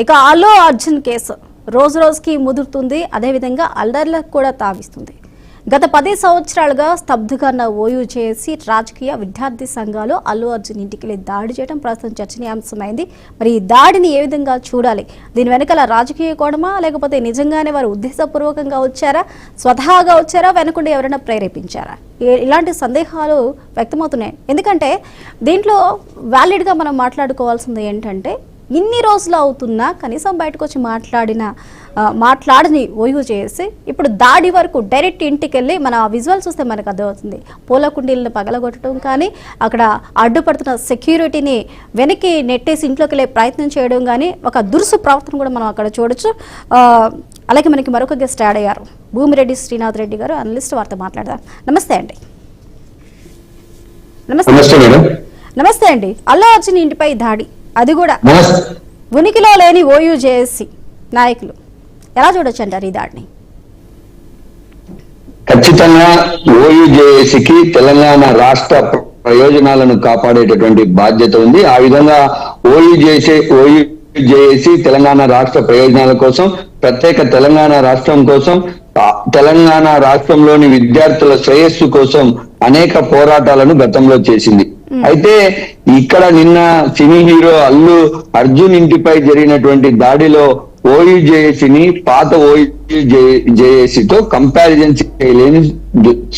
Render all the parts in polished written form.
ఇక అల్లు అర్జున్ కేసు రోజు రోజుకి ముదురుతుంది. అదేవిధంగా అల్లర్లకు కూడా తావిస్తుంది. గత 10 సంవత్సరాలుగా స్తబ్దుగా ఉన్న ఓయూజేఏసీ రాజకీయ విద్యార్థి సంఘాలు అల్లు అర్జున్ ఇంటికి దాడి చేయడం ప్రస్తుతం చర్చనీయాంశమైంది. మరి ఈ దాడిని ఏ విధంగా చూడాలి? దీని వెనకాల రాజకీయ కోణమా, లేకపోతే నిజంగానే వారు ఉద్దేశపూర్వకంగా వచ్చారా, స్వతహాగా వచ్చారా, వెనకుండి ఎవరైనా ప్రేరేపించారా? ఇలాంటి సందేహాలు వ్యక్తమవుతున్నాయి. ఎందుకంటే దీంట్లో వ్యాలిడ్గా మనం మాట్లాడుకోవాల్సింది ఏంటంటే, ఇన్ని రోజులు అవుతున్నా కనీసం బయటకు వచ్చి మాట్లాడని ఓయూజేఏసీ ఇప్పుడు దాడి వరకు డైరెక్ట్ ఇంటికి వెళ్ళి మన విజువల్ చూస్తే మనకు అర్థమవుతుంది. పూల కుండీలను పగలగొట్టడం కానీ, అక్కడ అడ్డుపడుతున్న సెక్యూరిటీని వెనక్కి నెట్టేసి ఇంట్లోకి వెళ్ళే ప్రయత్నం చేయడం కానీ, ఒక దురుసు ప్రవర్తన కూడా మనం అక్కడ చూడొచ్చు. అలాగే మనకి మరొక గెస్ట్ యాడ్ అయ్యారు, భూమిరెడ్డి శ్రీనాథ్ రెడ్డి గారు, అనలిస్ట్. వారితో మాట్లాడదాం. నమస్తే అండి. నమస్తే అండి. అల్లు అర్జున్ ఇంటిపై దాడి, అది కూడా ఉనికిలో లేని ఓయూజేఏసీ నాయకులు, ఎలా చూడొచ్చు అంటారు ఈ దాడిని? ఖచ్చితంగా ఓయూజేఏసీకి తెలంగాణ రాష్ట్ర ప్రయోజనాలను కాపాడేటటువంటి బాధ్యత ఉంది. ఆ విధంగా ఓయూజేఏసీ తెలంగాణ రాష్ట్ర ప్రయోజనాల కోసం, ప్రత్యేక తెలంగాణ రాష్ట్రం కోసం, తెలంగాణ రాష్ట్రంలోని విద్యార్థుల శ్రేయస్సు కోసం అనేక పోరాటాలను గతంలో చేసింది. అయితే ఇక్కడ నిన్న సినీ హీరో అల్లు అర్జున్ ఇంటిపై జరిగినటువంటి దాడిలో ఓయూజేఏసీని పాత ఓయూజేఏసీతో కంపారిజన్ చేయలేని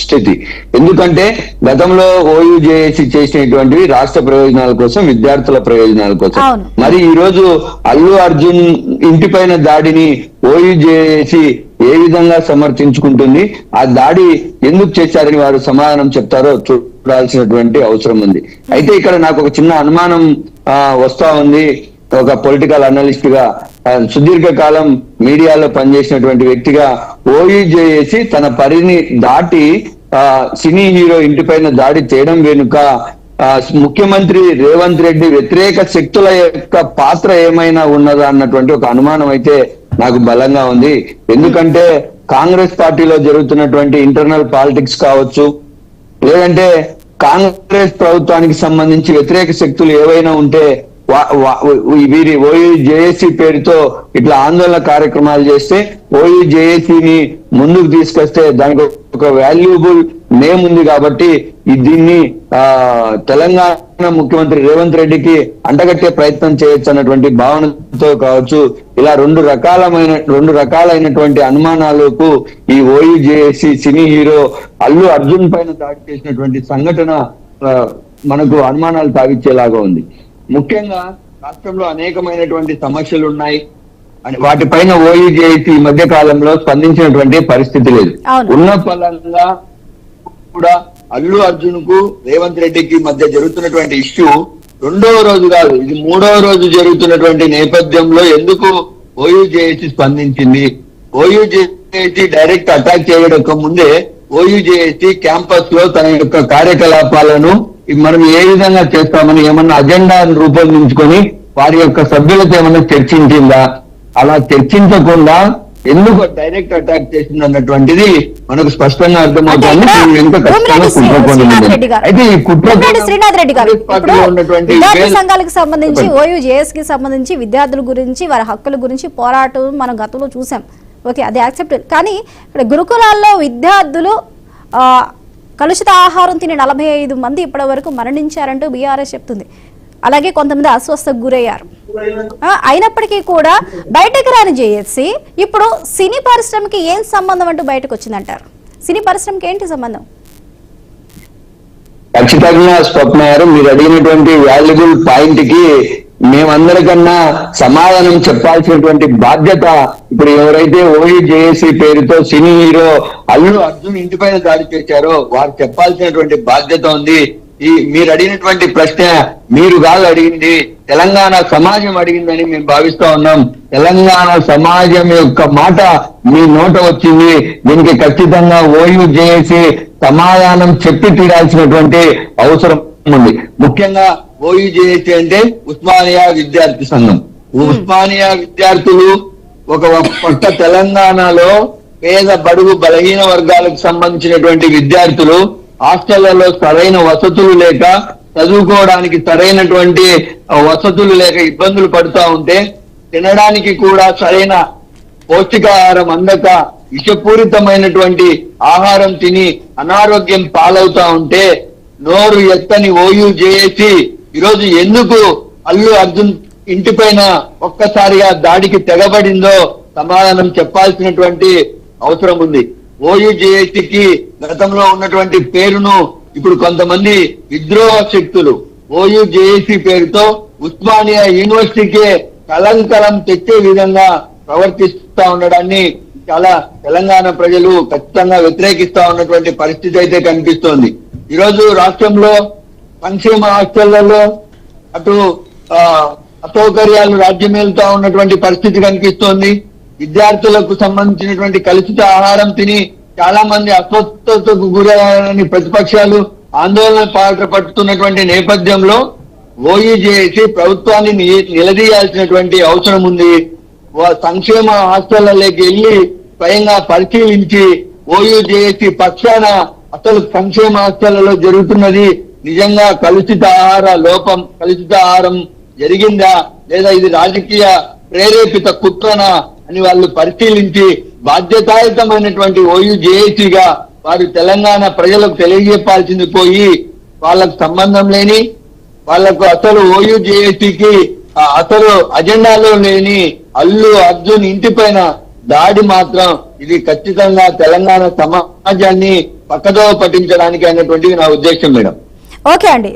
స్థితి. ఎందుకంటే గతంలో ఓయూజేఏసీ చేసినటువంటివి రాష్ట్ర ప్రయోజనాల కోసం, విద్యార్థుల ప్రయోజనాల కోసం. మరి ఈ రోజు అల్లు అర్జున్ ఇంటిపైన దాడిని ఓయూజేఏసీ ఏ విధంగా సమర్థించుకుంటుంది, ఆ దాడి ఎందుకు చేశారని వారు సమాధానం చెప్తారో చూడాల్సినటువంటి అవసరం ఉంది. అయితే ఇక్కడ నాకు ఒక చిన్న అనుమానం వస్తా ఉంది. ఒక పొలిటికల్ అనలిస్ట్ గా, సుదీర్ఘకాలం మీడియాలో పనిచేసినటువంటి వ్యక్తిగా, ఓయూజేఏసీ తన పరిధిని దాటి సినీ హీరో ఇంటిపైన దాడి చేయడం వెనుక ముఖ్యమంత్రి రేవంత్ రెడ్డి వ్యతిరేక శక్తుల యొక్క పాత్ర ఏమైనా ఉన్నదా అన్నటువంటి ఒక అనుమానం అయితే నాకు బలంగా ఉంది. ఎందుకంటే కాంగ్రెస్ పార్టీలో జరుగుతున్నటువంటి ఇంటర్నల్ పాలిటిక్స్ కావచ్చు, లేదంటే కాంగ్రెస్ ప్రభుత్వానికి సంబంధించి వ్యతిరేక శక్తులు ఏవైనా ఉంటే వీరి ఓయూజేఏసీ పేరుతో ఇట్లా ఆందోళన కార్యక్రమాలు చేస్తే, ఓయూజేఏసీని ముందుకు తీసుకొస్తే దానికి ఒక వాల్యూబుల్ నేమ్ ఉంది కాబట్టి దీన్ని తెలంగాణ ముఖ్యమంత్రి రేవంత్ రెడ్డికి అంటగట్టే ప్రయత్నం చేయొచ్చు అన్నటువంటి భావనతో కావచ్చు, ఇలా రెండు రకాలైనటువంటి అనుమానాలకు ఈ OUJAC cine hero Allu Arjun పైన దాడి చేసినటువంటి సంఘటన మనకు అనుమానాలు తావిచ్చేలాగా ఉంది. ముఖ్యంగా రాష్ట్రంలో అనేకమైనటువంటి సమస్యలు ఉన్నాయి. వాటిపైన ఓయూజేఏసీ ఈ మధ్య కాలంలో స్పందించినటువంటి పరిస్థితి లేదు. ఉన్న ఫలంగా కూడా అల్లు అర్జున్ కు రేవంత్ రెడ్డికి మధ్య జరుగుతున్నటువంటి ఇష్యూ రెండవ రోజు కాదు, ఇది 3వ రోజు జరుగుతున్నటువంటి నేపథ్యంలో ఎందుకు ఓయూజేఏసీ స్పందించింది? ఓయూజేఏసీ డైరెక్ట్ అటాక్ చేయడం ముందే ఓయూజేఏసీ క్యాంపస్ లో తన యొక్క కార్యకలాపాలను మనం ఏ విధంగా చేస్తామని ఏమన్నా అజెండా రూపొందించుకొని వారి యొక్క సభ్యులతో ఏమన్నా చర్చించిందా? అలా చర్చించకుండా ఎందుకు డైరెక్ట్ అటాక్ చేసింది అన్నటువంటిది మనకు స్పష్టంగా అర్థమవుతుంది. అయితే ఈ శ్రీనాథ్ రెడ్డి గారు, విద్యార్థి సంఘాలకు సంబంధించి, ఓయూజేఏసీకి సంబంధించి విద్యార్థుల గురించి, వారి హక్కుల గురించి పోరాటం మనం గతంలో చూసాం. ఓకే, అది యాక్సెప్ట్. కానీ ఇక్కడ గురుకులాల్లో విద్యార్థులు కలుషిత ఆహారం తిని 45 మంది ఇప్పటి వరకు మరణించారంటూ బీఆర్ఎస్ చెప్తుంది. అలాగే కొంతమంది అస్వస్థకు గురయ్యారు. అయినప్పటికీ కూడా బయటకు రాని జేఏసీ ఇప్పుడు సినీ పరిశ్రమకి ఏం సంబంధం అంటూ బయటకు వచ్చిందంటారు? సినీ పరిశ్రమకి ఏంటి సంబంధం? ఖచ్చితంగా స్వప్న గారు, మీరు అడిగినటువంటి వాల్యుబుల్ పాయింట్ కి మేమందరికన్నా సమాధానం చెప్పాల్సినటువంటి బాధ్యత ఇప్పుడు ఎవరైతే ఓయూజేఏసీ పేరుతో సినీ హీరో అల్లు అర్జున్ ఇంటిపైన దాడి చేశారో వారు చెప్పాల్సినటువంటి బాధ్యత ఉంది. మీరు అడిగినటువంటి ప్రశ్న మీరు కాదు అడిగింది, తెలంగాణ సమాజం అడిగిందని మేము భావిస్తా ఉన్నాం. తెలంగాణ సమాజం యొక్క మాట మీ నోట వచ్చింది. దీనికి ఖచ్చితంగా ఓయూజేఏసీ సమాధానం చెప్పి తీరాల్సినటువంటి అవసరం ఉంది. ముఖ్యంగా ఓయూజేఏసీ అంటే ఉస్మానియా విద్యార్థి సంఘం. ఉస్మానియా విద్యార్థులు ఒక పక్క తెలంగాణలో పేద బడుగు బలహీన వర్గాలకు సంబంధించినటువంటి విద్యార్థులు హాస్టళ్లలో సరైన వసతులు లేక, చదువుకోవడానికి సరైనటువంటి వసతులు లేక ఇబ్బందులు పడుతూ ఉంటే తినడానికి కూడా సరైన పౌష్టికాహారం అందక విషపూరితమైనటువంటి ఆహారం తిని అనారోగ్యం పాలవుతా ఉంటే నోరు ఎత్తని ఓయూ చేసి ఈరోజు ఎందుకు అల్లు అర్జున్ ఇంటిపైన ఒక్కసారిగా దాడికి తెగబడిందో సమాధానం చెప్పాల్సినటువంటి అవసరం ఉంది. ఓయూజేఏసీకి గతంలో ఉన్నటువంటి పేరును ఇప్పుడు కొంతమంది విద్రోహ శక్తులు ఓయూజేఏసీ పేరుతో ఉస్మానియా యూనివర్సిటీకే కలంకలం తెచ్చే విధంగా ప్రవర్తిస్తా ఉండడాన్ని చాలా తెలంగాణ ప్రజలు ఖచ్చితంగా వ్యతిరేకిస్తా ఉన్నటువంటి పరిస్థితి అయితే కనిపిస్తోంది. ఈరోజు రాష్ట్రంలో సంక్షేమ హాస్టళ్లలో అటు అసౌకర్యాలు రాజ్యమేలుతా ఉన్నటువంటి పరిస్థితి కనిపిస్తోంది. విద్యార్థులకు సంబంధించినటువంటి కలుషిత ఆహారం తిని చాలా మంది అస్వస్థతకు గురయ్యారని ప్రతిపక్షాలు ఆందోళన పడుతున్నటువంటి నేపథ్యంలో ఓయూజేఏసీ ప్రభుత్వాన్ని నిలదీయాల్సినటువంటి అవసరం ఉంది. సంక్షేమ హాస్టళ్లలోకి వెళ్లి స్వయంగా పరిశీలించి ఓయూజేఏసీ పక్షాన అసలు సంక్షేమ హాస్టళ్లలో జరుగుతున్నది నిజంగా కలుషిత ఆహారం జరిగిందా లేదా ఇది రాజకీయ ప్రేరేపిత కుట్రనా అని వాళ్ళు పరిశీలించి బాధ్యతాయుతమైనటువంటి ఓయూజేఏసీగా వారు తెలంగాణ ప్రజలకు తెలియజెప్పాల్సింది పోయి వాళ్ళకు సంబంధం లేని వాళ్లకు అసలు ఓయూజేఏసీకి అసలు అజెండాలో లేని అల్లు అర్జున్ ఇంటిపైన దాడి మాత్రం ఇది ఖచ్చితంగా తెలంగాణ సమాజాన్ని పక్కదోవ పట్టించడానికి అనేటువంటిది నా ఉద్దేశం మేడం. ఓకే అండి.